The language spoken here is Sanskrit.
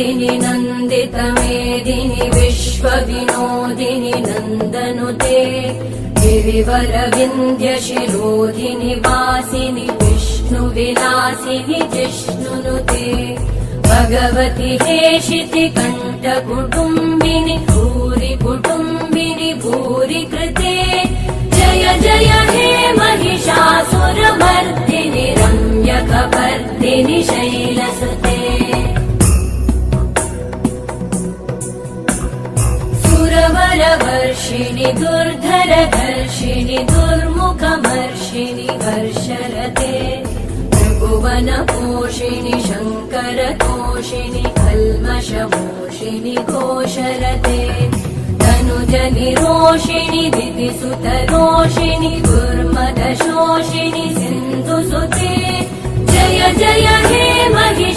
मेदिनि नन्दितमेदिनि विश्वविनोदिनि नन्दनुते गिरिवरविन्ध्यशिरोधिनि वासिनि विष्णुविलासिनि जिष्णुनुते भगवति हेशिति कण्ठकुटुम्बिनि भूरि कुटुम्बिनि भूरि कृते जय जय हे महिषासुरमर्दिनि रम्यकपर्दिनि शैलसुते सुरवरवर्षिणि दुर्धरधर्षिणि दुर्मुखमर्षिणि वर्षरते भुवनपोषिणि शङ्करतोषिणि कल्मषमोषिणि घोषरते तनुजनिरोषिणि दितिसुतरोषिणि दुर्मदशोषिणि सिन्धुसुते जय जय हे महिषा